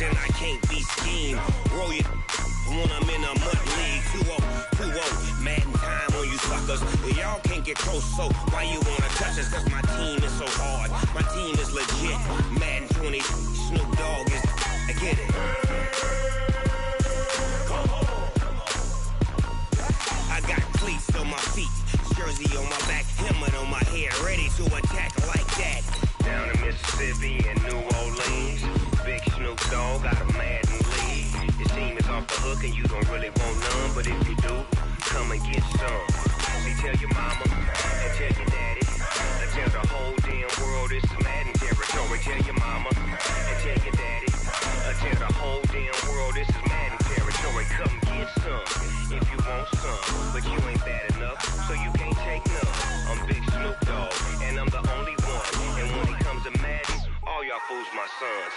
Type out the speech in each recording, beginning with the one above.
and I can't be schemed. Roll your when I'm in a mud league. 2-0, Madden time on you suckers. Y'all can't get close, so why you wanna touch us? Cause my team is so hard. My team is legit. Madden 20, Snoop Dogg is. I get it. I got cleats on my feet, jersey on my back, helmet on my head, ready to attack like that. Down in Mississippi and New Orleans, big Snoop Dogg got a Madden league. Your team is off the hook and you don't really want none, but if you do, come and get some. See, tell your mama and tell your daddy, and tell the whole damn world this is Madden territory. Tell your mama and tell your daddy, and tell the whole damn world this is Madden territory. Come get some if you want some, but you ain't bad enough, so you can't take none. I'm Big Snoop Dogg, and I'm the only one. And when it comes to Madden, all y'all fools my sons.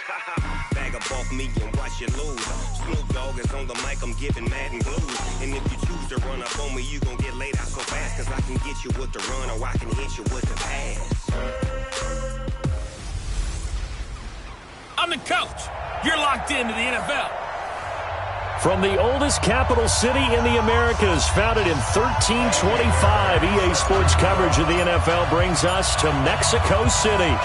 Bag a bulk me and watch you lose. Snoop Dogg is on the mic, I'm giving Madden blues. And if you choose to run up on me, you gon' get laid out so fast. Cause I can get you with the run or I can hit you with the pass. I'm the coach. You're locked into the NFL. From the oldest capital city in the Americas, founded in 1325, EA Sports coverage of the NFL brings us to Mexico City.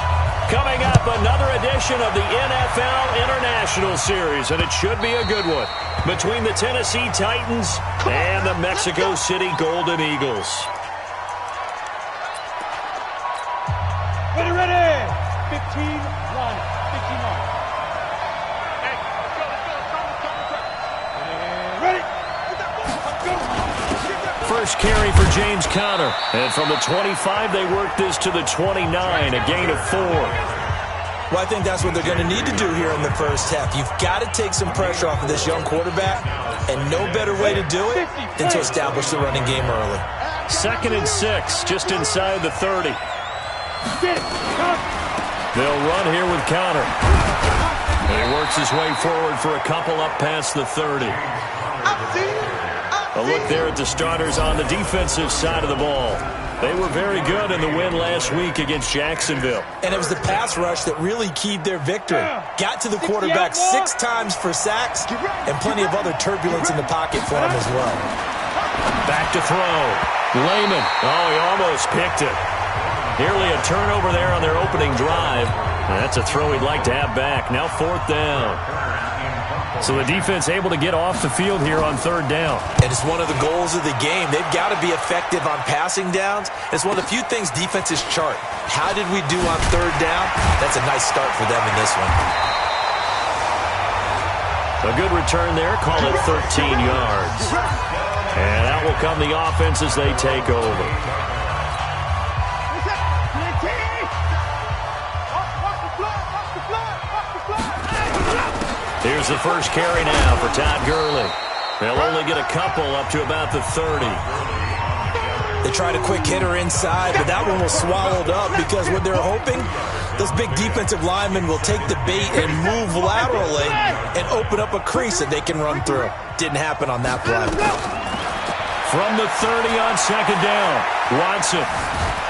Coming up, another edition of the NFL International Series, and it should be a good one, between the Tennessee Titans and the Mexico City Golden Eagles. Ready. 15-1. 15-1. First carry for James Conner. And from the 25, they work this to the 29, a gain of 4. Well, I think that's what they're going to need to do here in the first half. You've got to take some pressure off of this young quarterback, and no better way to do it than to establish the running game early. 2nd and 6, just inside the 30. They'll run here with Conner. And he works his way forward for a couple up past the 30. A look there at the starters on the defensive side of the ball. They were very good in the win last week against Jacksonville. And it was the pass rush that really keyed their victory. Got to the quarterback 6 times for sacks and plenty of other turbulence in the pocket for him as well. Back to throw. Lehman. Oh, he almost picked it. Nearly a turnover there on their opening drive. That's a throw he'd like to have back. Now 4th down. So the defense able to get off the field here on 3rd down. And it's one of the goals of the game. They've got to be effective on passing downs. It's one of the few things defenses chart. How did we do on 3rd down? That's a nice start for them in this one. A good return there. Call it 13 yards. And out will come the offense as they take over. Here's the first carry now for Todd Gurley. They'll only get a couple up to about the 30. They tried a quick hitter inside, but that one was swallowed up because what they're hoping, those big defensive linemen will take the bait and move laterally and open up a crease that they can run through. Didn't happen on that play. From the 30 on 2nd down, Watson.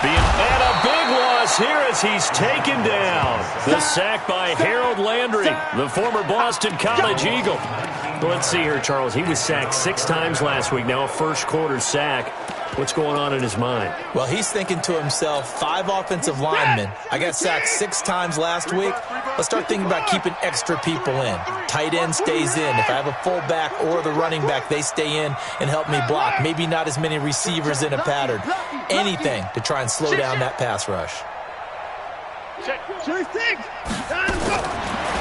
And a big loss here as he's taken down. The sack by Harold Landry, the former Boston College Eagle. Let's see here, Charles. He was sacked 6 times last week. Now a first-quarter sack. What's going on in his mind? Well, he's thinking to himself, 5 offensive linemen. I got sacked 6 times last week. Let's start thinking about keeping extra people in. Tight end stays in. If I have a fullback or the running back, they stay in and help me block. Maybe not as many receivers in a pattern. Anything to try and slow down that pass rush.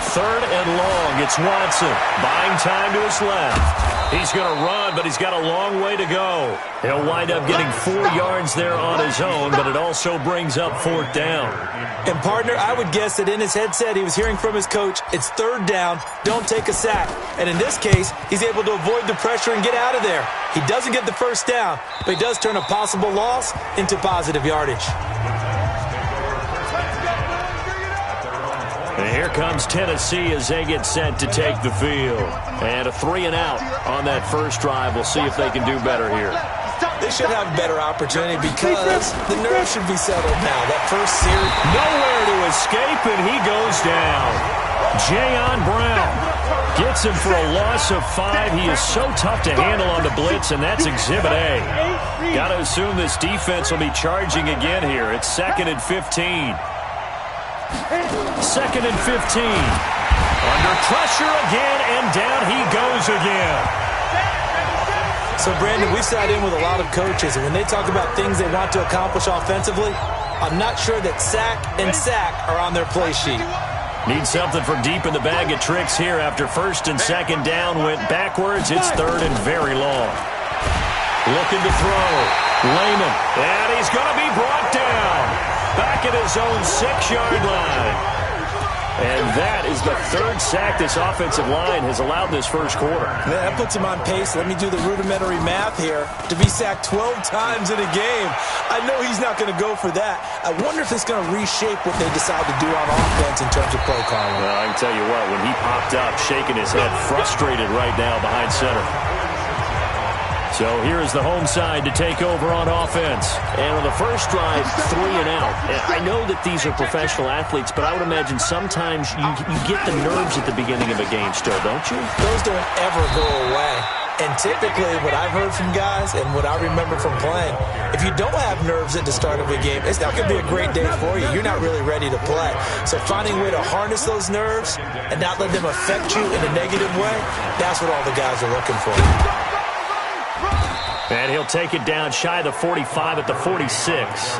3rd and long. It's Watson. Buying time to his left. He's going to run, but he's got a long way to go. He'll wind up getting 4 yards there on his own, but it also brings up 4th down. And, partner, I would guess that in his headset he was hearing from his coach, it's 3rd down, don't take a sack. And in this case, he's able to avoid the pressure and get out of there. He doesn't get the first down, but he does turn a possible loss into positive yardage. And here comes Tennessee as they get set to take the field. And a 3-and-out on that first drive. We'll see if they can do better here. They should have better opportunity because the nerves should be settled now. That first series, nowhere to escape, and he goes down. Jayon Brown gets him for a loss of 5. He is so tough to handle on the blitz, and that's Exhibit A. Got to assume this defense will be charging again here. It's 2nd and 15. 2nd and 15. Under pressure again, and down he goes again. So, Brandon, we've sat in with a lot of coaches, and when they talk about things they want to accomplish offensively, I'm not sure that sack and sack are on their play sheet. Need something for deep in the bag of tricks here after 1st and 2nd down went backwards. It's 3rd and very long. Looking to throw. Lehman. And he's going to be brought down. Back at his own 6-yard line. And that is the 3rd sack this offensive line has allowed this first quarter. Yeah, that puts him on pace. Let me do the rudimentary math here. To be sacked 12 times in a game. I know he's not going to go for that. I wonder if it's going to reshape what they decide to do on offense in terms of play calling. Well, I can tell you what, when he popped up, shaking his head, frustrated right now behind center. So here is the home side to take over on offense. And on the first drive, 3 and out. I know that these are professional athletes, but I would imagine sometimes you get the nerves at the beginning of a game still, don't you? Those don't ever go away. And typically what I've heard from guys and what I remember from playing, if you don't have nerves at the start of a game, it's not going to be a great day for you. You're not really ready to play. So finding a way to harness those nerves and not let them affect you in a negative way, that's what all the guys are looking for. And he'll take it down shy of the 45 at the 46.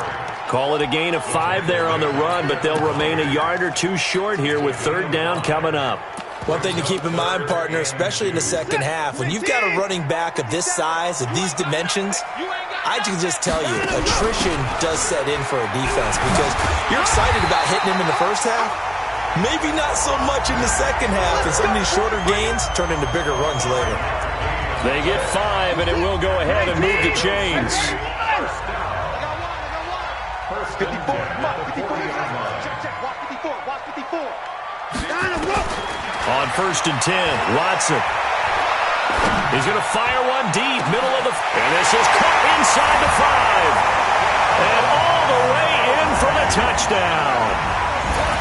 Call it a gain of 5 there on the run, but they'll remain a yard or 2 short here with 3rd down coming up. One thing to keep in mind, partner, especially in the second half, when you've got a running back of this size, of these dimensions, I can just tell you, attrition does set in for a defense because you're excited about hitting him in the first half. Maybe not so much in the second half, and some of these shorter gains turn into bigger runs later. They get 5, and it will go ahead and move the chains. 54, come on, 54. Check, watch 54. On 1st and 10, Watson. He's going to fire one deep, middle of the... And this is caught inside the 5. And all the way in for the touchdown.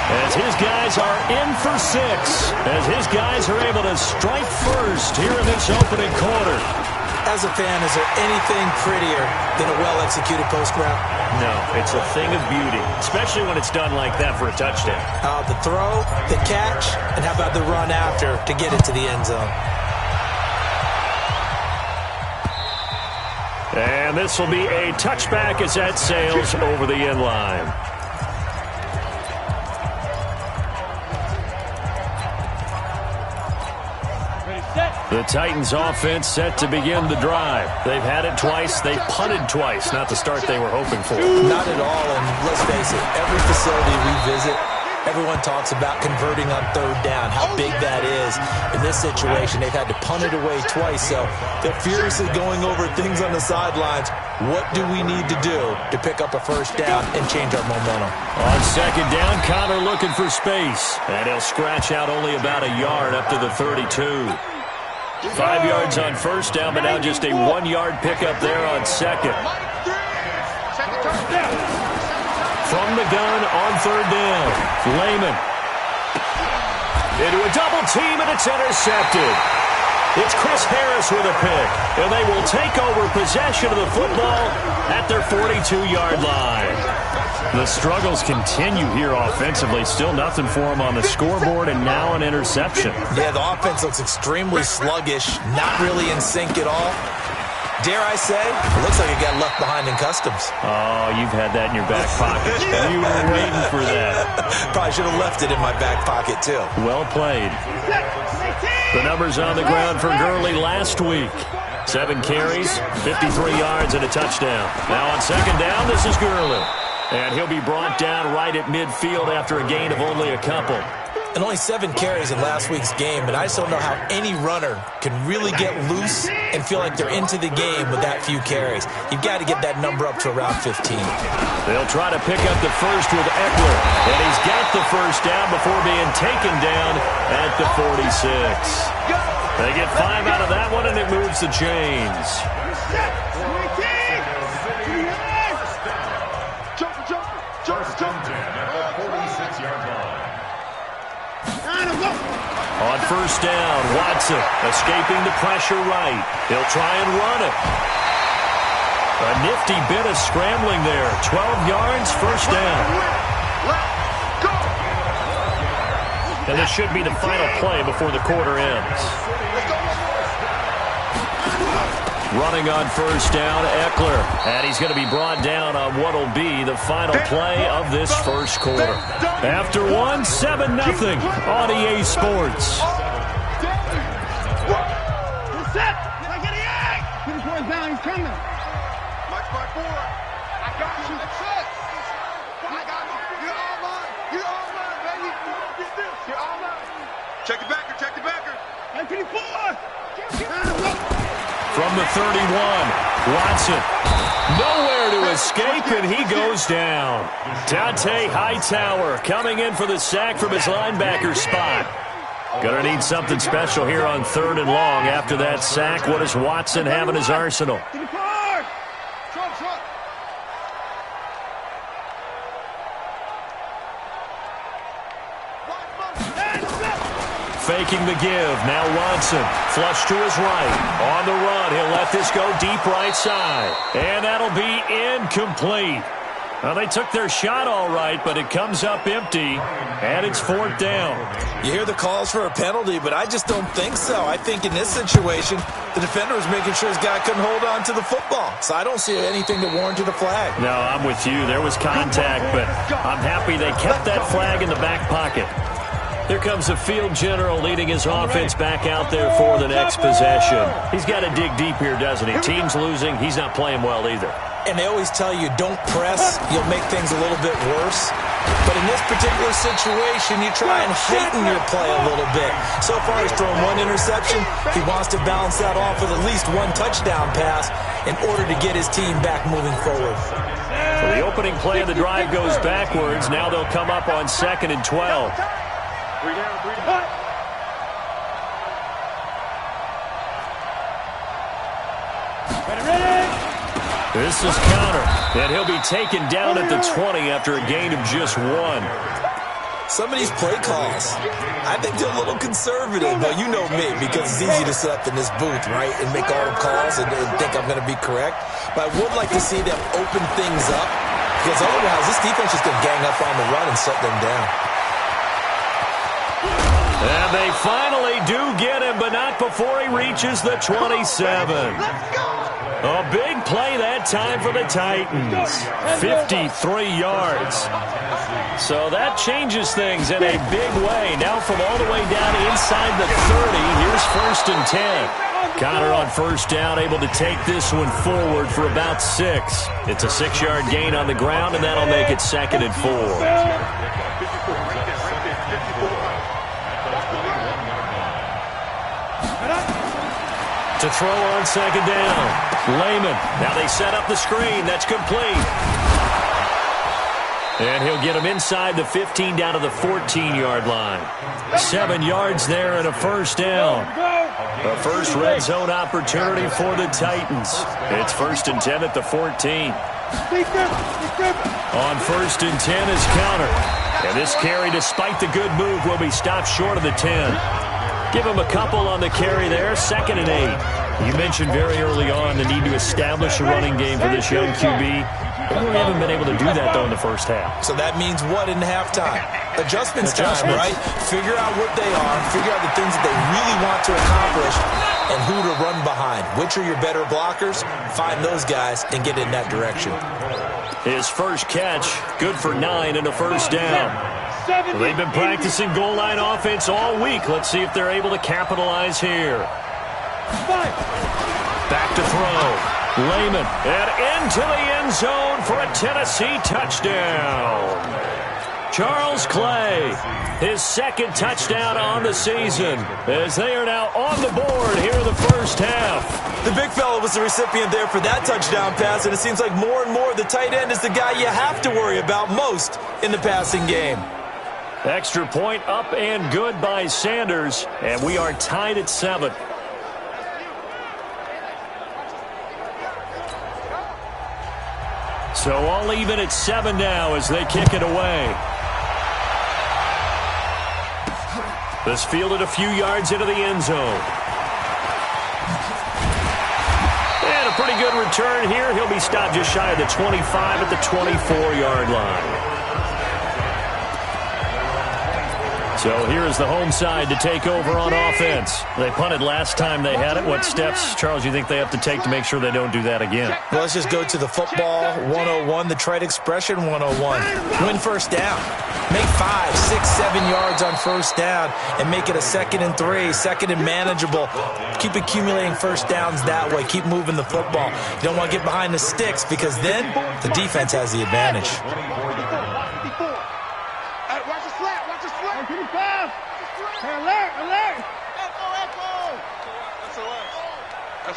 As his guys are in for 6. As his guys are able to strike first here in this opening quarter. As a fan, is there anything prettier than a well-executed post route? No, it's a thing of beauty, especially when it's done like that for a touchdown. The throw, the catch, and how about the run after to get it to the end zone? And this will be a touchback as that sails over the end line. The Titans offense set to begin the drive. They've had it twice. They've punted twice. Not the start they were hoping for. Not at all, and let's face it, every facility we visit, everyone talks about converting on 3rd down, how big that is. In this situation, they've had to punt it away twice, so they're furiously going over things on the sidelines. What do we need to do to pick up a 1st down and change our momentum? On 2nd down, Connor looking for space. And he'll scratch out only about a yard up to the 32. 5 yards on 1st down, but now just a 1-yard pickup there on 2nd. From the gun on 3rd down, Lehman. Into a double team, and it's intercepted. It's Chris Harris with a pick, and they will take over possession of the football at their 42-yard line. The struggles continue here offensively. Still nothing for them on the scoreboard, and now an interception. Yeah, the offense looks extremely sluggish, not really in sync at all. Dare I say, it looks like it got left behind in customs. Oh, you've had that in your back pocket. You were waiting for that. Probably should have left it in my back pocket, too. Well played. The numbers on the ground for Gurley last week. 7 carries, 53 yards, and a touchdown. Now on 2nd down, this is Gurley. And he'll be brought down right at midfield after a gain of only a couple. And only 7 carries in last week's game, and I just don't know how any runner can really get loose and feel like they're into the game with that few carries. You've got to get that number up to around 15. They'll try to pick up the first with Eckler, and he's got the 1st down before being taken down at the 46. They get 5 out of that one, and it moves the chains. On first down, Watson escaping the pressure right. He'll try and run it. A nifty bit of scrambling there. 12 yards, first down. And this should be the final play before the quarter ends. Running on first down, Eckler. And he's going to be brought down on what will be the final play of this first quarter. After one, 7-0 on EA Sports. He's coming. March by 4. I got you. That's it. I got you. You're all mine. You're all mine, baby. Get this. You're all mine. Check the backer. Check the backer. 24. From the 31, Watson. Nowhere to escape, and he goes down. Dante Hightower coming in for the sack from his linebacker spot. Gonna need something special here on 3rd and long after that sack. What does Watson have in his arsenal? Faking the give. Now Watson. Flush to his right. On the run. He'll let this go deep right side. And that'll be incomplete. Well, they took their shot all right, but it comes up empty, and it's 4th down. You hear the calls for a penalty, but I just don't think so. I think in this situation, the defender was making sure his guy couldn't hold on to the football. So I don't see anything to warrant a flag. No, I'm with you. There was contact, but I'm happy they kept that flag in the back pocket. Here comes the field general leading his offense back out there for the next possession. He's got to dig deep here, doesn't he? Team's losing. He's not playing well either. And they always tell you, don't press. You'll make things a little bit worse. But in this particular situation, you try and heighten your play a little bit. So far, he's thrown one interception. He wants to balance that off with at least one touchdown pass in order to get his team back moving forward. So the opening play of the drive goes backwards. Now they'll come up on 2nd and 12. 3 down, 3 down. This is counter, and he'll be taken down at the 20 after a gain of just 1. Some of these play calls, I think they're a little conservative, but you know me, because it's easy to sit up in this booth, right, and make all the calls and think I'm going to be correct. But I would like to see them open things up, because otherwise this defense is going to gang up on the run and shut them down. And they finally do get him, but not before he reaches the 27. A big play that time for the Titans. 53 yards. So that changes things in a big way. Now from all the way down inside the 30, here's 1st and 10. Connor on first down, able to take this one forward for about 6. It's a 6-yard gain on the ground, and that'll make it 2nd and 4. To throw on 2nd down. Lehman. Now they set up the screen. That's complete. And he'll get him inside the 15 down to the 14-yard line. 7 yards there and a first down. A first red zone opportunity for the Titans. It's 1st and 10 at the 14. On 1st and 10 is counter. And this carry, despite the good move, will be stopped short of the 10. Give him a couple on the carry there. 2nd and 8. You mentioned very early on the need to establish a running game for this young QB. We really haven't been able to do that, though, in the first half. So that means what in halftime? Adjustments time, right? Figure out what they are. Figure out the things that they really want to accomplish and who to run behind. Which are your better blockers? Find those guys and get in that direction. His first catch, good for 9 and a first down. Well, they've been practicing goal line offense all week. Let's see if they're able to capitalize here. Back to throw. Lehman, and into the end zone for a Tennessee touchdown. Charles Clay, his second touchdown on the season, as they are now on the board here in the first half. The big fella was the recipient there for that touchdown pass, and it seems like more and more the tight end is the guy you have to worry about most in the passing game. Extra point up and good by Sanders, and we are tied at 7. So all even at 7 now as they kick it away. This fielded a few yards into the end zone. And a pretty good return here. He'll be stopped just shy of the 25 at the 24-yard line. So here is the home side to take over on offense. They punted last time they had it. What steps, Charles, you think they have to take to make sure they don't do that again? Well, let's just go to the football 101, the trade expression 101. Win first down. Make 5, 6, 7 yards on first down and make it a 2nd and 3, 2nd and manageable. Keep accumulating first downs that way. Keep moving the football. You don't want to get behind the sticks because then the defense has the advantage.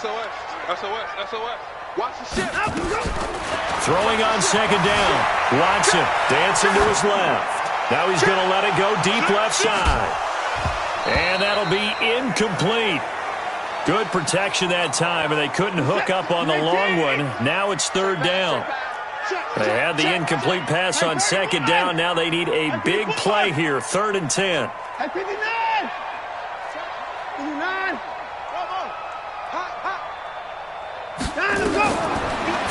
SOS. Watch the shit. Throwing on second down. Watson dancing to his left. Now he's going to let it go deep left side. And that'll be incomplete. Good protection that time, and they couldn't hook up on the long one. Now it's third down. They had the incomplete pass on second down. Now they need a big play here, 3rd and 10.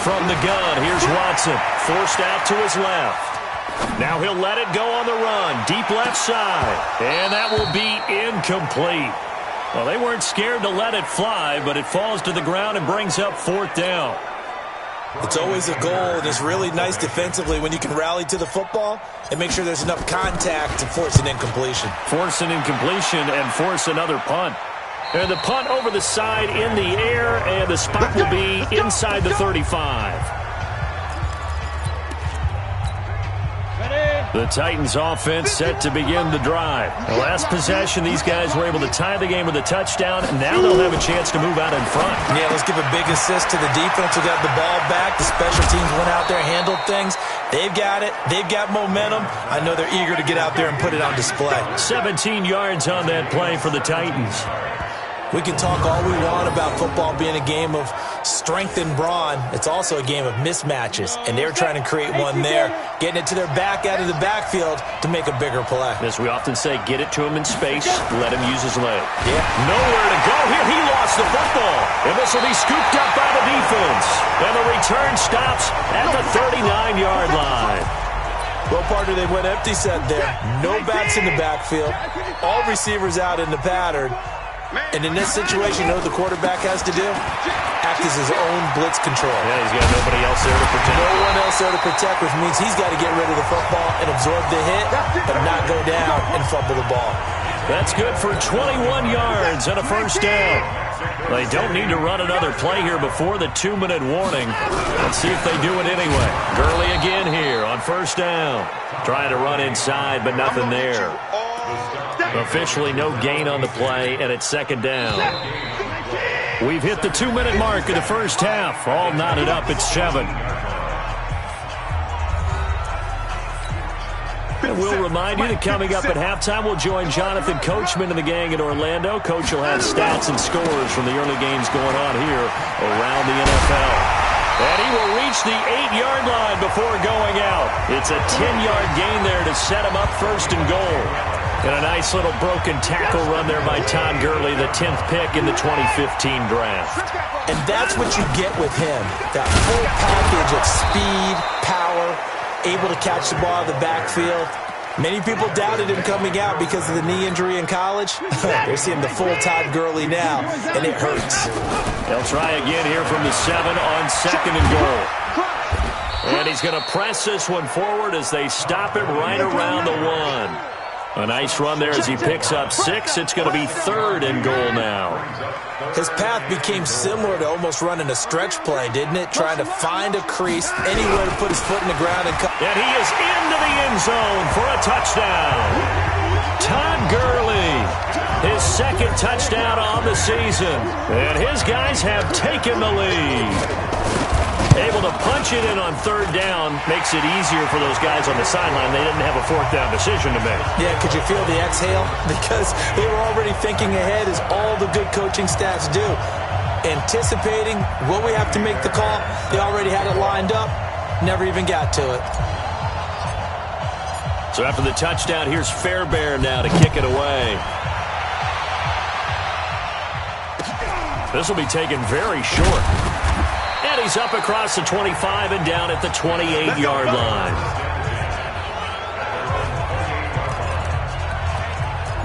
From the gun, here's Watson, forced out to his left. Now he'll let it go on the run, deep left side, and that will be incomplete. Well, they weren't scared to let it fly, but it falls to the ground and brings up 4th down. It's always a goal, and it's really nice defensively when you can rally to the football and make sure there's enough contact to force an incompletion. Force an incompletion and force another punt. And the punt over the side in the air, and the spot will be inside the 35. The Titans offense set to begin the drive. The last possession, these guys were able to tie the game with a touchdown, and now they'll have a chance to move out in front. Yeah, let's give a big assist to the defense who got the ball back. The special teams went out there, handled things. They've got it. They've got momentum. I know they're eager to get out there and put it on display. 17 yards on that play for the Titans. We can talk all we want about football being a game of strength and brawn. It's also a game of mismatches, and they're trying to create one there, getting it to their back out of the backfield to make a bigger play. As we often say, get it to him in space, let him use his leg. Yeah. Nowhere to go here. He lost the football, and this will be scooped up by the defense. And the return stops at the 39-yard line. Well, partner, they went empty set there. No backs in the backfield. All receivers out in the pattern. And in this situation, you know what the quarterback has to do? Act as his own blitz control. Yeah, he's got nobody else there to protect. No one else there to protect, which means he's got to get rid of the football and absorb the hit, but not go down and fumble the ball. That's good for 21 yards and a first down. They don't need to run another play here before the 2-minute warning. Let's see if they do it anyway. Gurley again here on first down. Trying to run inside, but nothing there. Officially no gain on the play, and it's second down. We've hit the 2-minute mark of the first half. All knotted up at 7. And we'll remind you that coming up at halftime, we'll join Jonathan Coachman and the gang in Orlando. Coach will have stats and scores from the early games going on here around the NFL. And he will reach the 8-yard line before going out. It's a 10-yard gain there to set him up first and goal. And a nice little broken tackle run there by Todd Gurley, the 10th pick in the 2015 draft. And that's what you get with him, that full package of speed, power, able to catch the ball out of the backfield. Many people doubted him coming out because of the knee injury in college. They're seeing the full Todd Gurley now, and it hurts. They'll try again here from the 7 on second and goal. And he's going to press this one forward as they stop it right around the 1. A nice run there as he picks up 6. It's going to be third and goal now. His path became similar to almost running a stretch play, didn't it? Trying to find a crease, anywhere to put his foot in the ground. And he is into the end zone for a touchdown. Todd Gurley, his second touchdown on the season. And his guys have taken the lead. Able to punch it in on third down makes it easier for those guys on the sideline. They didn't have a fourth down decision to make. Yeah, could you feel the exhale? Because they were already thinking ahead, as all the good coaching staffs do. Anticipating, will we have to make the call? They already had it lined up, never even got to it. So after the touchdown, here's Fairbairn now to kick it away. This will be taken very short. And he's up across the 25 and down at the 28-yard line.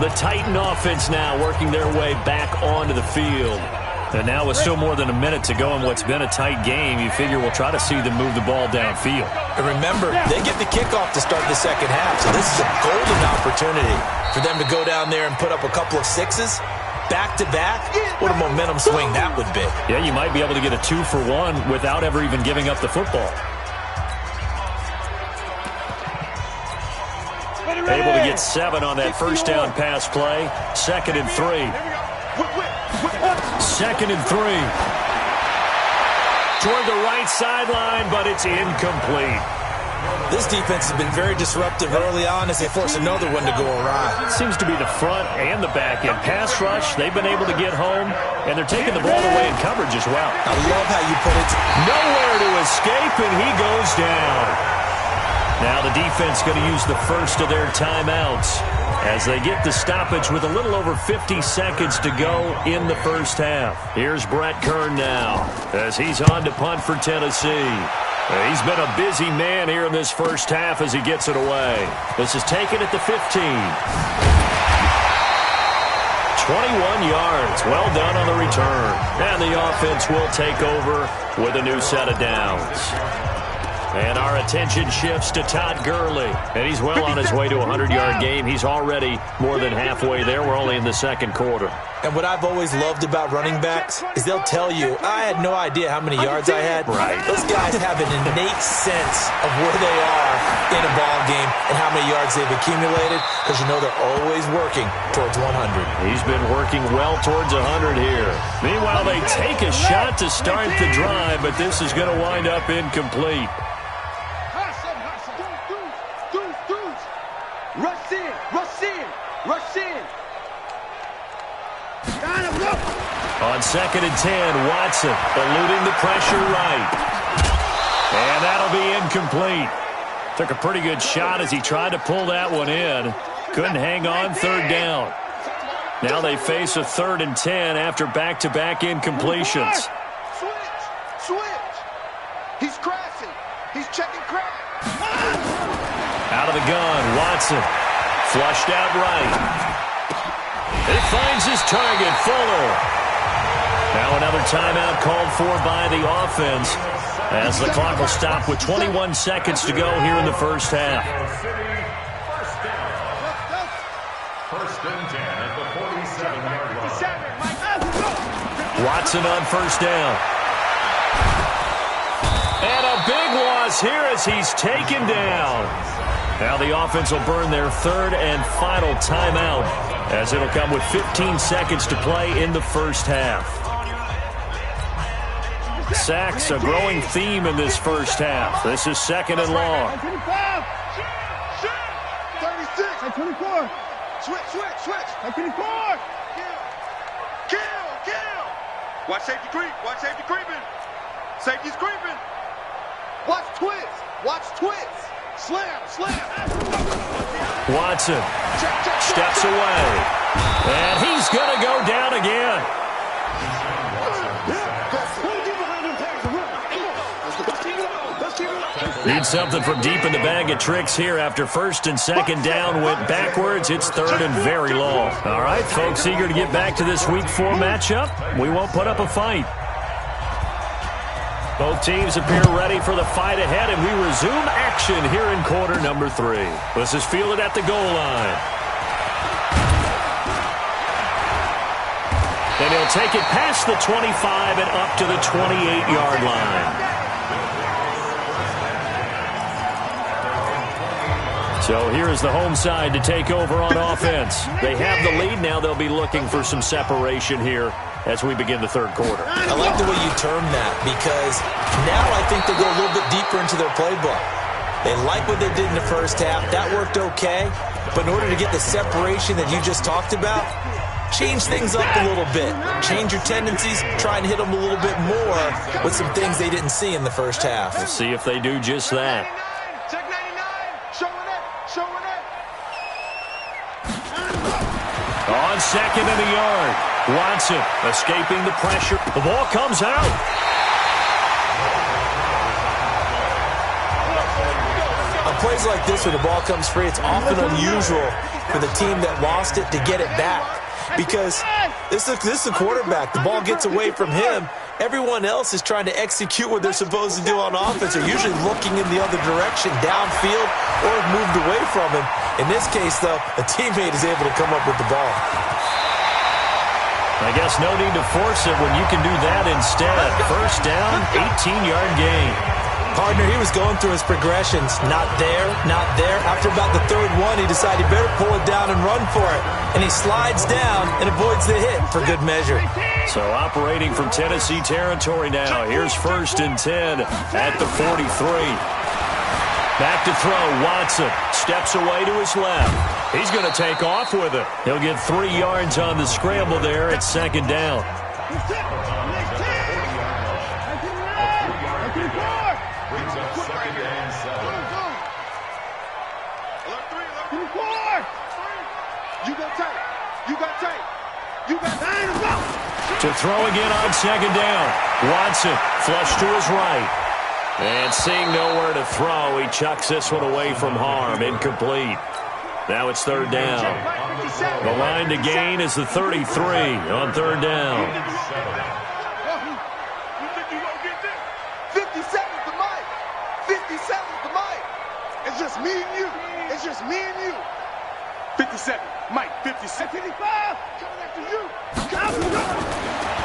The Titan offense now working their way back onto the field. And now with still more than a minute to go in what's been a tight game, you figure we'll try to see them move the ball downfield. And remember, they get the kickoff to start the second half, so this is a golden opportunity for them to go down there and put up a couple of sixes back-to-back. What a momentum swing that would be. Yeah, you might be able to get a 2-for-1 without ever even giving up the football. Able to get 7 on that first down pass play. 2nd and 3. 2nd and 3. Toward the right sideline, but it's incomplete. This defense has been very disruptive early on as they force another one to go awry. Seems to be the front and the back end. Pass rush, they've been able to get home, and they're taking the ball away in coverage as well. I love how you put it. Nowhere to escape, and he goes down. Now the defense going to use the first of their timeouts as they get the stoppage with a little over 50 seconds to go in the first half. Here's Brett Kern now as he's on to punt for Tennessee. He's been a busy man here in this first half as he gets it away. This is taken at the 15. 21 yards. Well done on the return. And the offense will take over with a new set of downs. And our attention shifts to Todd Gurley. And he's well on his way to a 100-yard game. He's already more than halfway there. We're only in the second quarter. And what I've always loved about running backs is they'll tell you, I had no idea how many yards I had. Right. Those guys have an innate sense of where they are in a ball game and how many yards they've accumulated because you know they're always working towards 100. He's been working well towards 100 here. Meanwhile, they take a shot to start the drive, but this is going to wind up incomplete. Rush in, rush in, rush in. On 2nd and 10, Watson eluding the pressure right. And that'll be incomplete. Took a pretty good shot as he tried to pull that one in. Couldn't hang on, 3rd down. Now they face a 3rd and 10 after back-to-back incompletions. Switch. He's crashing. He's checking crash. Out of the gun, Watson. Flushed out right. It finds his target, Fuller. Now another timeout called for by the offense as the clock will stop with 21 seconds to go here in the first half. First and 10 at the 47-yard line. Watson on first down. And a big loss here as he's taken down. Now the offense will burn their 3rd and final timeout as it'll come with 15 seconds to play in the first half. Sacks, a growing theme in this first half. This is 2nd and long. 36. 24. Switch. 24. Kill. Watch safety creep. Watch safety creeping. Safety's creeping. Watch twist. Slam. Watson steps away. And he's going to go down again. Need something from deep in the bag of tricks here after 1st and 2nd down went backwards. It's 3rd and very long. All right, folks, eager to get back to this Week 4 matchup. We won't put up a fight. Both teams appear ready for the fight ahead, and we resume action here in quarter number 3. This is fielded at the goal line. And he'll take it past the 25 and up to the 28-yard line. So here is the home side to take over on offense. They have the lead. Now they'll be looking for some separation here as we begin the 3rd quarter. I like the way you term that because now I think they go a little bit deeper into their playbook. They like what they did in the first half. That worked okay. But in order to get the separation that you just talked about, change things up a little bit. Change your tendencies. Try and hit them a little bit more with some things they didn't see in the first half. We'll see if they do just that. Check 99. Showing it. On 2nd and a yard. Watson escaping the pressure. The ball comes out. On plays like this where the ball comes free, it's often unusual for the team that lost it to get it back. Because this is a quarterback. The ball gets away from him. Everyone else is trying to execute what they're supposed to do on offense. They're usually looking in the other direction, downfield, or have moved away from him. In this case, though, a teammate is able to come up with the ball. I guess no need to force it when you can do that instead. First down, 18-yard gain. Partner, he was going through his progressions. Not there, not there. After about the third one, he decided he better pull it down and run for it. And he slides down and avoids the hit for good measure. So operating from Tennessee territory now. Here's 1st and 10 at the 43. Back to throw. Watson steps away to his left. He's going to take off with it. He'll get 3 yards on the scramble there at 2nd down. To throw again on 2nd down. Watson flush to his right. And seeing nowhere to throw, he chucks this one away from harm. Incomplete. Now it's 3rd down. The line to gain is the 33 on 3rd down. 57's the mic. 57's the mic. It's just me and you. It's just me and you. 57. Mike, 57. 55. Coming after you.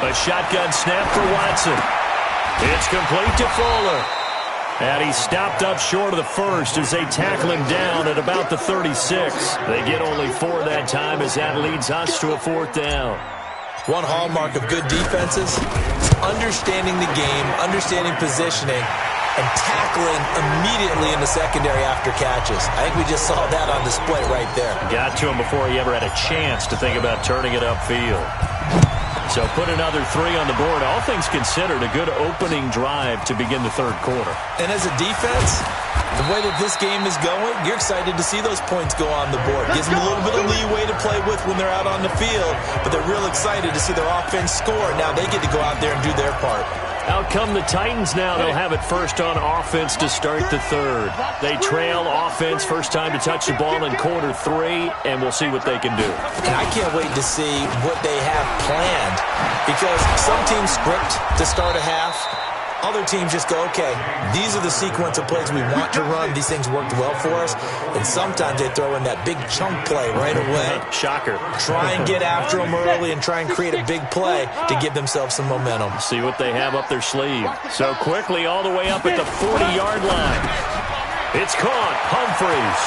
A shotgun snap for Watson. It's complete to Fuller. And he stopped up short of the first as they tackle him down at about the 36. They get only 4 that time as that leads us to a 4th down. One hallmark of good defenses is understanding the game, understanding positioning, and tackling immediately in the secondary after catches. I think we just saw that on display right there. Got to him before he ever had a chance to think about turning it upfield. So put another 3 on the board. All things considered, a good opening drive to begin the 3rd quarter. And as a defense, the way that this game is going, you're excited to see those points go on the board. Gives them a little bit of leeway to play with when they're out on the field, but they're real excited to see their offense score. Now they get to go out there and do their part. Out come the Titans now. They'll have it first on offense to start the 3rd. They trail offense, first time to touch the ball in quarter 3, and we'll see what they can do. And I can't wait to see what they have planned, because some teams script to start a half. Other teams just go, okay, these are the sequence of plays we want to run. These things worked well for us. And sometimes they throw in that big chunk play right away. Shocker. Try and get after them early and try and create a big play to give themselves some momentum. See what they have up their sleeve. So quickly all the way up at the 40-yard line. It's caught. Humphreys.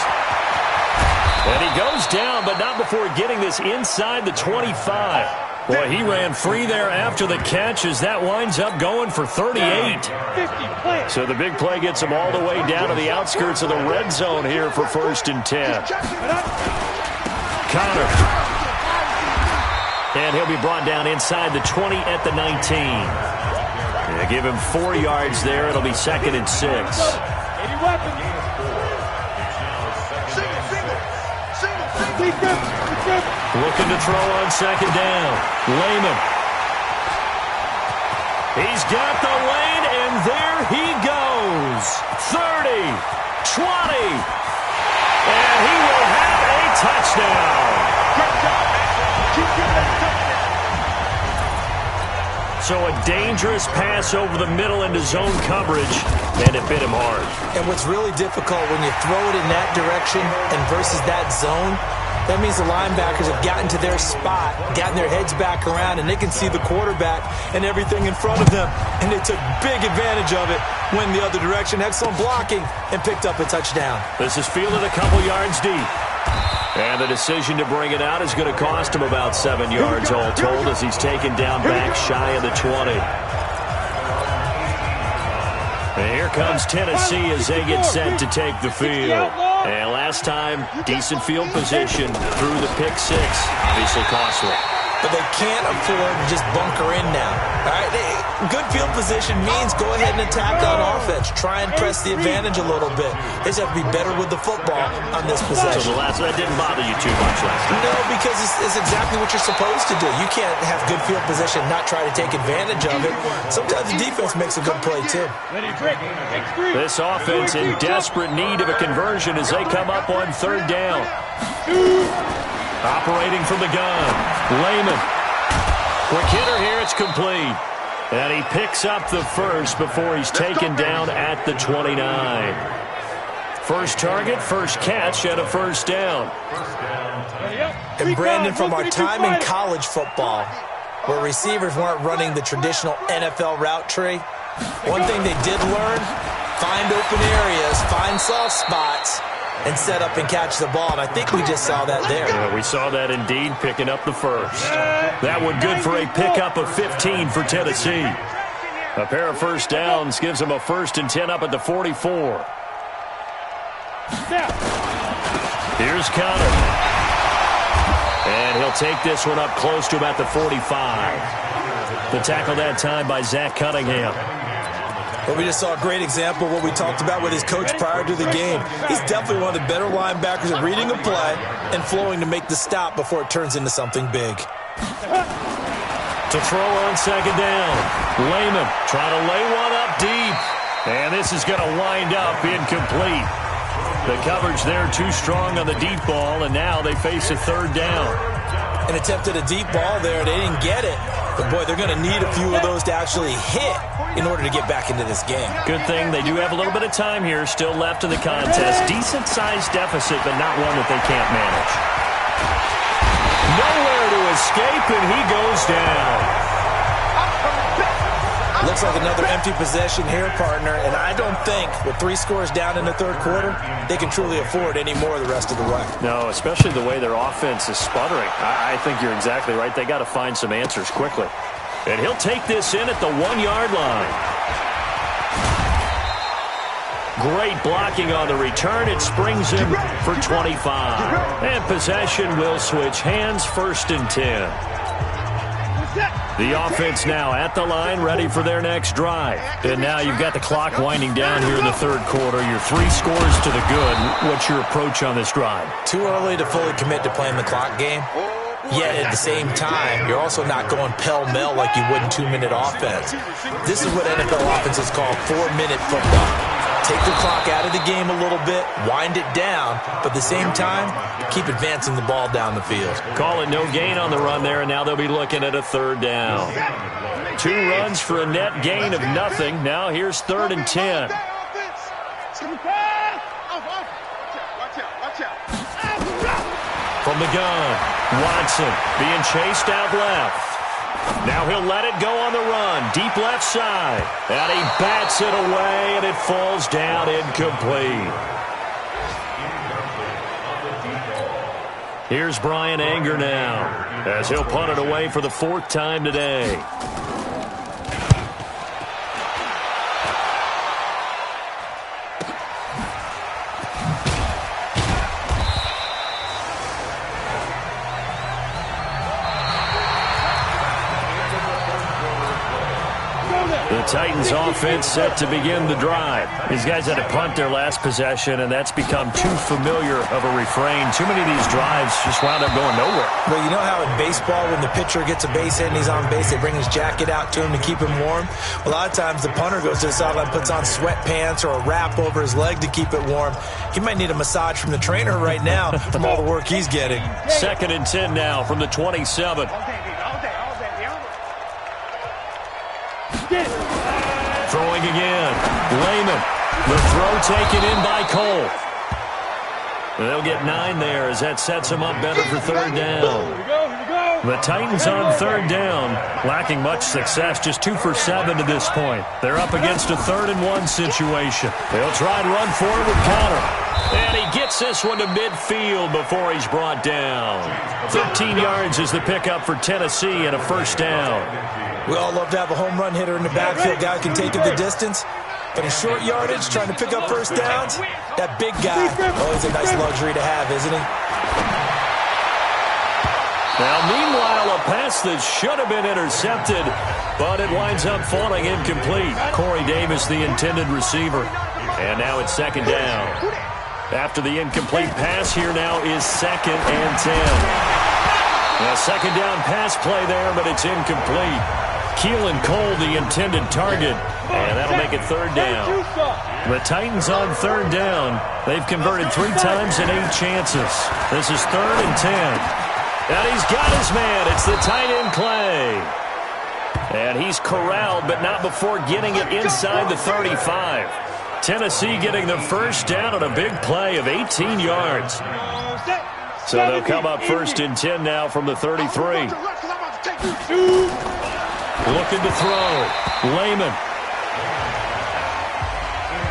And he goes down, but not before getting this inside the 25. Boy, he ran free there after the catch as that winds up going for 38. So the big play gets him all the way down to the outskirts of the red zone here for 1st and 10. Connor. And he'll be brought down inside the 20 at the 19. They give him 4 yards there. It'll be 2nd and 6. Looking to throw on 2nd down. Lehman. He's got the lane, and there he goes. 30, 20, and he will have a touchdown. So a dangerous pass over the middle into zone coverage, and it bit him hard. And what's really difficult when you throw it in that direction and versus that zone, that means the linebackers have gotten to their spot, gotten their heads back around, and they can see the quarterback and everything in front of them. And they took big advantage of it, went the other direction, excellent blocking, and picked up a touchdown. This is fielded a couple yards deep. And the decision to bring it out is going to cost him about 7 yards all told as he's taken down back shy of the 20. And here comes Tennessee as they get set to take the field. And last time, decent field position through the pick 6. Obviously costly. but they can't afford to just bunker in now. All right, good field position means go ahead and attack on offense. Try and press the advantage a little bit. They just have to be better with the football on this possession. So that didn't bother you too much last time? No, because it's exactly what you're supposed to do. You can't have good field position and not try to take advantage of it. Sometimes the defense makes a good play, too. This offense in desperate need of a conversion as they come up on third down. Operating from the gun, Lehman. Quick hitter here, it's complete. And he picks up the first before he's taken down at the 29. First target, first catch, and a first down. And Brandon, from our time in college football, where receivers weren't running the traditional NFL route tree, one thing they did learn, find open areas, find soft spots, and set up and catch the ball. And I think we just saw that there. Yeah, we saw that indeed, picking up the first. That one good for a pickup of 15 for Tennessee. A pair of first downs gives them a 1st and 10 up at the 44. Here's Connor. And he'll take this one up close to about the 45. The tackle that time by Zach Cunningham. Well, we just saw a great example of what we talked about with his coach prior to the game. He's definitely one of the better linebackers at reading a play and flowing to make the stop before it turns into something big. To throw on second down. Lehman trying to lay one up deep. And this is going to wind up incomplete. The coverage there too strong on the deep ball, and now they face a third down. An attempt at a deep ball there. They didn't get it. But, boy, they're going to need a few of those to actually hit in order to get back into this game. Good thing they do have a little bit of time here still left in the contest. Decent-sized deficit, but not one that they can't manage. Nowhere to escape, and he goes down. Looks like another empty possession here, partner, and I don't think with 3 scores down in the third quarter, they can truly afford any more the rest of the way. No, especially the way their offense is sputtering. I think you're exactly right. They got to find some answers quickly. And he'll take this in at the 1-yard line. Great blocking on the return. It springs him for 25. And possession will switch hands, 1st and 10. The offense now at the line, ready for their next drive. And now you've got the clock winding down here in the third quarter. Your 3 scores to the good. What's your approach on this drive? Too early to fully commit to playing the clock game. Yet at the same time, you're also not going pell-mell like you would in 2-minute offense. This is what NFL offenses call 4-minute football. Take the clock out of the game a little bit, wind it down, but at the same time, keep advancing the ball down the field. Call it no gain on the run there, and now they'll be looking at a third down. 2 runs for a net gain of nothing. Now here's 3rd and 10. From the gun, Watson being chased out left. Now he'll let it go on the run. Deep left side. And he bats it away, and it falls down incomplete. Here's Brian Anger now, as he'll punt it away for the 4th time today. The Titans offense set to begin the drive. These guys had to punt their last possession, and that's become too familiar of a refrain. Too many of these drives just wound up going nowhere. Well, you know how in baseball, when the pitcher gets a base hit and he's on base, they bring his jacket out to him to keep him warm? A lot of times the punter goes to the sideline, puts on sweatpants or a wrap over his leg to keep it warm. He might need a massage from the trainer right now from all the work he's getting. 2nd and 10 now from the 27. Throwing again. Lehman. The throw taken in by Cole. They'll get 9 there as that sets them up better for 3rd down. The Titans on 3rd down, lacking much success, just 2 for 7 to this point. They're up against a 3rd and 1 situation. They'll try and run forward with Connor. And he gets this one to midfield before he's brought down. 13 yards is the pickup for Tennessee and a 1st down. We all love to have a home run hitter in the backfield, guy who can take it the distance. But in short yardage, trying to pick up 1st downs, that big guy, always a nice luxury to have, isn't he? Now, meanwhile, a pass that should have been intercepted, but it winds up falling incomplete. Corey Davis, the intended receiver. And now it's second down. After the incomplete pass, here now is 2nd and 10. A second down pass play there, but it's incomplete. Keelan Cole, the intended target, and that'll make it 3rd down. The Titans on 3rd down. They've converted 3 times in 8 chances. This is 3rd and 10. And he's got his man. It's the tight end, Clay. And he's corralled, but not before getting it inside the 35. Tennessee getting the first down on a big play of 18 yards. So they'll come up 1st and 10 now from the 33. Looking to throw. Lehman.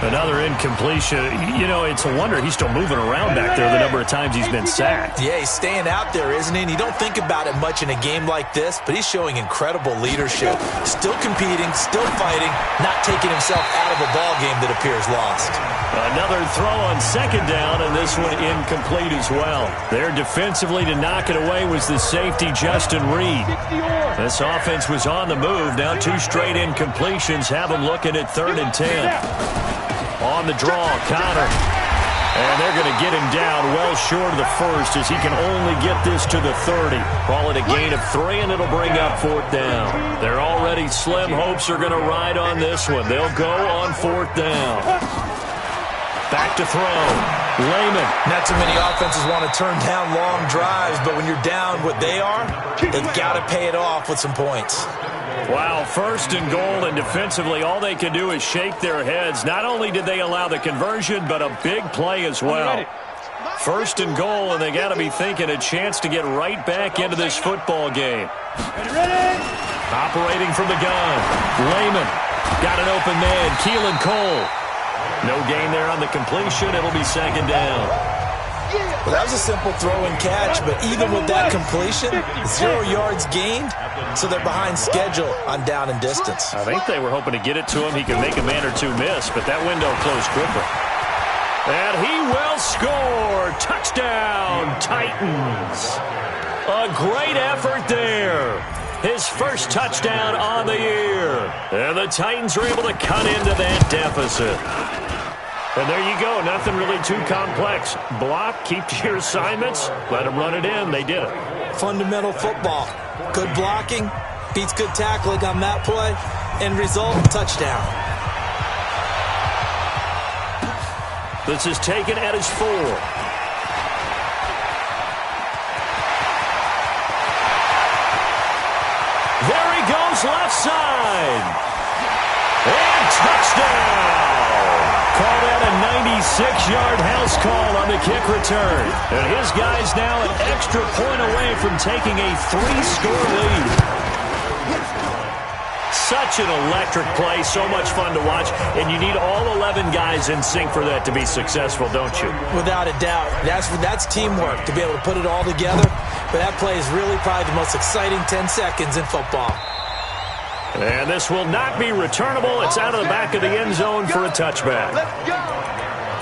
Another incompletion. You know, it's a wonder he's still moving around back there the number of times he's been sacked. Yeah, he's staying out there, isn't he? And you don't think about it much in a game like this, but he's showing incredible leadership. Still competing, still fighting, not taking himself out of a ball game that appears lost. Another throw on 2nd down, and this one incomplete as well. There defensively to knock it away was the safety, Justin Reed. This offense was on the move. Now 2 straight incompletions have them looking at 3rd and 10. On the draw, Connor. And they're going to get him down well short of the 1st as he can only get this to the 30. Call it a gain of 3, and it'll bring up 4th down. They're already slim hopes are going to ride on this one. They'll go on 4th down. Back to throw. Lehman. Not too many offenses want to turn down long drives, but when you're down what they are, they've got to pay it off with some points. Wow, 1st and goal, and defensively all they can do is shake their heads. Not only did they allow the conversion, but a big play as well. 1st and goal, and they got to be thinking a chance to get right back into this football game. Operating from the gun. Lehman got an open man. Keelan Cole. No gain there on the completion. It'll be 2nd down. Well, that was a simple throw and catch, but even with that completion, 0 yards gained, so they're behind schedule on down and distance. I think they were hoping to get it to him. He could make a man or 2 miss, but that window closed quickly. And he will score. Touchdown, Titans. A great effort there. His first touchdown on the year. And the Titans are able to cut into that deficit. And there you go. Nothing really too complex. Block, keep to your assignments, let them run it in. They did it. Fundamental football. Good blocking, beats good tackling on that play, end result, touchdown. This is taken at his 4. There he goes, left side. And touchdown. Call that a 96-yard house call on the kick return. And his guy's now an extra point away from taking a 3-score lead. Such an electric play, so much fun to watch, and you need all 11 guys in sync for that to be successful, don't you? Without a doubt. That's teamwork, to be able to put it all together. But that play is really probably the most exciting 10 seconds in football. And this will not be returnable. It's out of the back of the end zone for a touchback.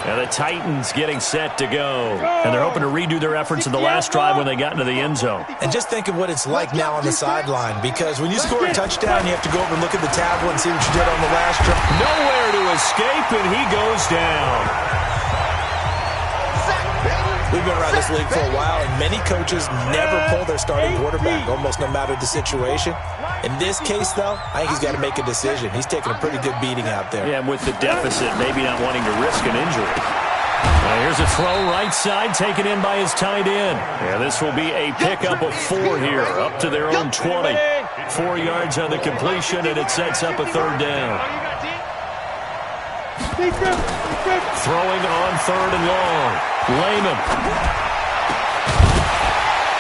And the Titans getting set to go. And they're hoping to redo their efforts in the last drive when they got into the end zone. And just think of what it's like now on the sideline, because when you score a touchdown, you have to go over and look at the tablet and see what you did on the last drive. Nowhere to escape, and he goes down. We've been around this league for a while, and many coaches never pull their starting quarterback, almost no matter the situation. In this case, though, I think he's got to make a decision. He's taking a pretty good beating out there. Yeah, and with the deficit, maybe not wanting to risk an injury. Here's a throw right side, taken in by his tight end. Yeah, this will be a pickup of 4 here, up to their own 20. 4 yards on the completion, and it sets up a 3rd down. Throwing on 3rd and long. Lehman.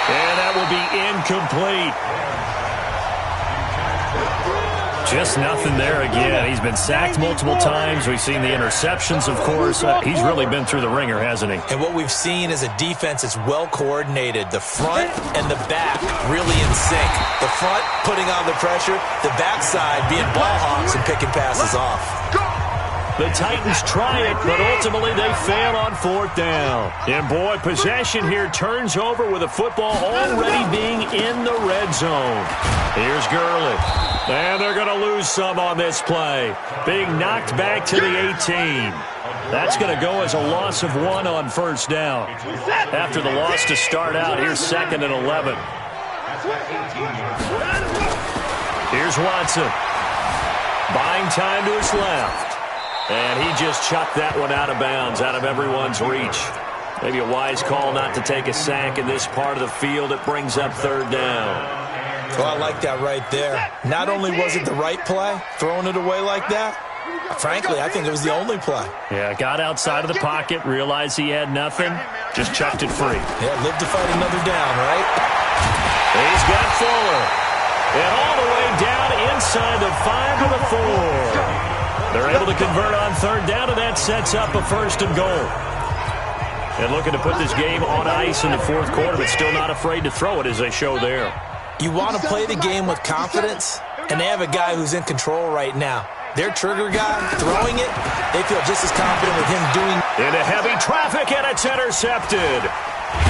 And that will be incomplete. Just nothing there again. He's been sacked multiple times. We've seen the interceptions, of course. He's really been through the ringer, hasn't he? And what we've seen is a defense that's well coordinated. The front and the back really in sync. The front putting on the pressure, the backside being ball hawks and picking passes off. The Titans try it, but ultimately they fail on fourth down. And boy, possession here turns over with the football already being in the red zone. Here's Gurley. And they're going to lose some on this play. Being knocked back to the 18. That's going to go as a loss of 1 on first down. After the loss to start out, here's 2nd and 11. Here's Watson. Buying time to his left. And he just chucked that one out of bounds, out of everyone's reach. Maybe a wise call not to take a sack in this part of the field. It brings up third down. Well, I like that right there. Not only was it the right play, throwing it away like that, frankly, I think it was the only play. Yeah, got outside of the pocket, realized he had nothing, just chucked it free. Yeah, live to fight another down, right? He's got Fuller. And all the way down inside the 5 to the 4. They're able to convert on third down, and that sets up a 1st and goal. And looking to put this game on ice in the fourth quarter, but still not afraid to throw it as they show there. You want to play the game with confidence, and they have a guy who's in control right now. Their trigger guy, throwing it, they feel just as confident with him doing. Into heavy traffic, and it's intercepted.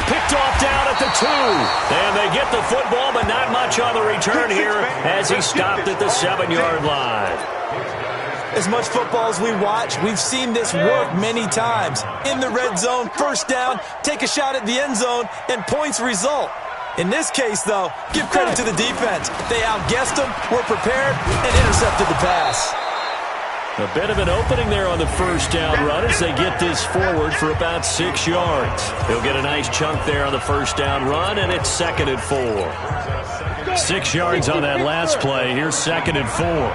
Picked off down at the 2. And they get the football, but not much on the return here as he stopped at the 7-yard line. As much football as we watch, we've seen this work many times. In the red zone, first down, take a shot at the end zone, and points result. In this case, though, give credit to the defense. They outguessed them, were prepared, and intercepted the pass. A bit of an opening there on the first down run as they get this forward for about 6 yards. He'll get a nice chunk there on the first down run, and it's 2nd and 4. 6 yards on that last play. Here's 2nd and 4.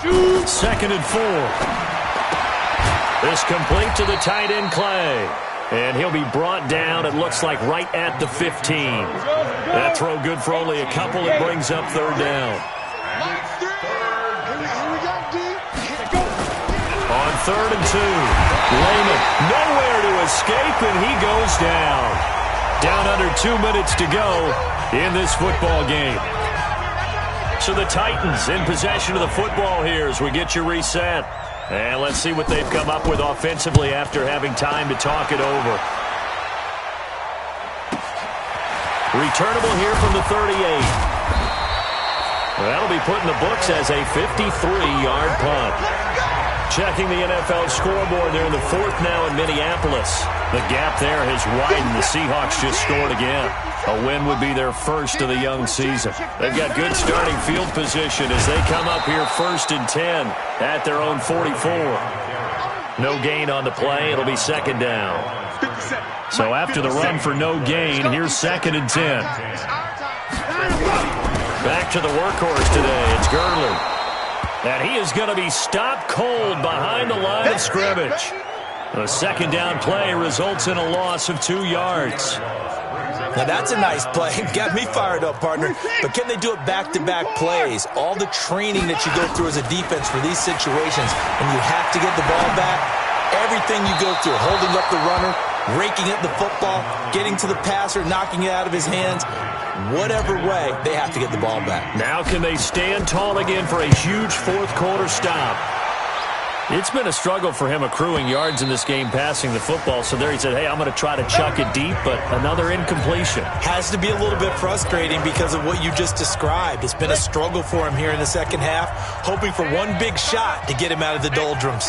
2nd and 4. This complete to the tight end, Clay. And he'll be brought down, it looks like, right at the 15. That throw good for only a couple. It brings up third down. On 3rd and 2. Lehman nowhere to escape, and he goes down. Down under 2 minutes to go in this football game. So the Titans in possession of the football here as we get you reset. And let's see what they've come up with offensively after having time to talk it over. Returnable here from the 38. Well, that'll be put in the books as a 53-yard punt. Checking the NFL scoreboard there in the 4th now in Minneapolis. The gap there has widened. The Seahawks just scored again. A win would be their first of the young season. They've got good starting field position as they come up here 1st and 10 at their own 44. No gain on the play. It'll be 2nd down. So after the run for no gain, here's 2nd and 10. Back to the workhorse today. It's Gurley. And he is going to be stopped cold behind the line of scrimmage. The 2nd down play results in a loss of 2 yards. Now that's a nice play. Got me fired up, partner. But can they do it back-to-back plays? All the training that you go through as a defense for these situations, and you have to get the ball back. Everything you go through, holding up the runner, raking at the football, getting to the passer, knocking it out of his hands. Whatever way, they have to get the ball back. Now can they stand tall again for a huge fourth quarter stop? It's been a struggle for him accruing yards in this game passing the football. So there he said, hey, I'm going to try to chuck it deep, but another incompletion. Has to be a little bit frustrating because of what you just described. It's been a struggle for him here in the second half, hoping for one big shot to get him out of the doldrums.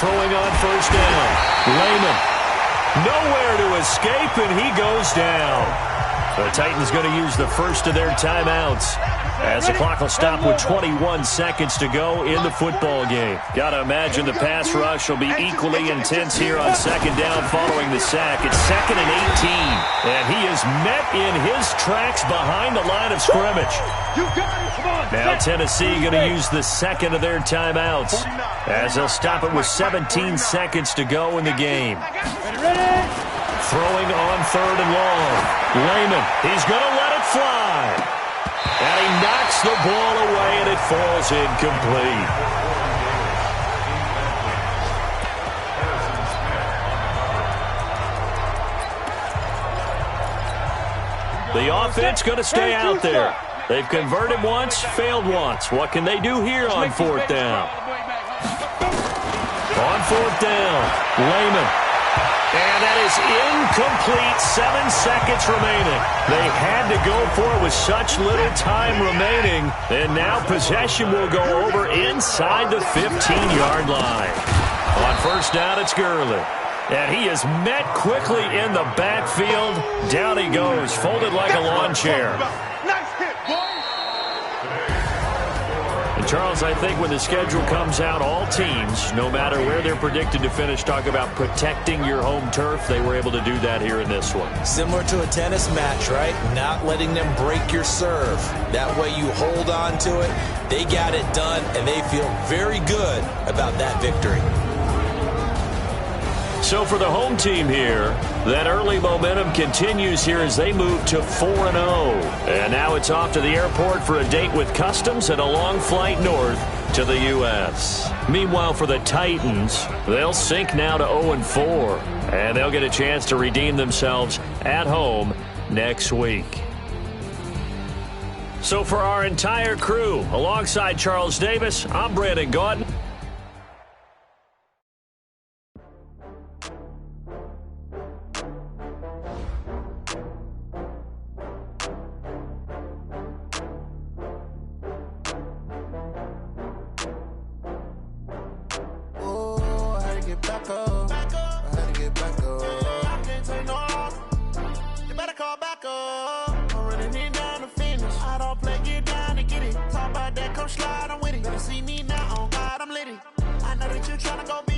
Throwing on first down. Lehman. Nowhere to escape, and he goes down. The Titans going to use the first of their timeouts as the clock will stop with 21 seconds to go in the football game. Got to imagine the pass rush will be equally intense here on 2nd down following the sack. It's 2nd and 18, and he is met in his tracks behind the line of scrimmage. Now Tennessee going to use the 2nd of their timeouts as they'll stop it with 17 seconds to go in the game. Throwing on 3rd and long. Lehman, he's going to let it fly. And he knocks the ball away, and it falls incomplete. The offense going to stay out there. They've converted once, failed once. What can they do here on fourth down? On fourth down, Lehman. And that is incomplete. 7 seconds remaining. They had to go for it with such little time remaining. And now possession will go over inside the 15-yard line. On first down, it's Gurley. And he is met quickly in the backfield. Down he goes, folded like a lawn chair. And Charles, I think when the schedule comes out, all teams, no matter where they're predicted to finish, talk about protecting your home turf. They were able to do that here in this one. Similar to a tennis match, right? Not letting them break your serve. That way you hold on to it. They got it done, and they feel very good about that victory. So for the home team here, that early momentum continues here as they move to 4-0. And now it's off to the airport for a date with Customs and a long flight north to the U.S. Meanwhile, for the Titans, they'll sink now to 0-4. And they'll get a chance to redeem themselves at home next week. So for our entire crew, alongside Charles Davis, I'm Brandon Gaudin. Slide, I'm with it. Better see me now, on God, I'm litty. I know that you're trying to go be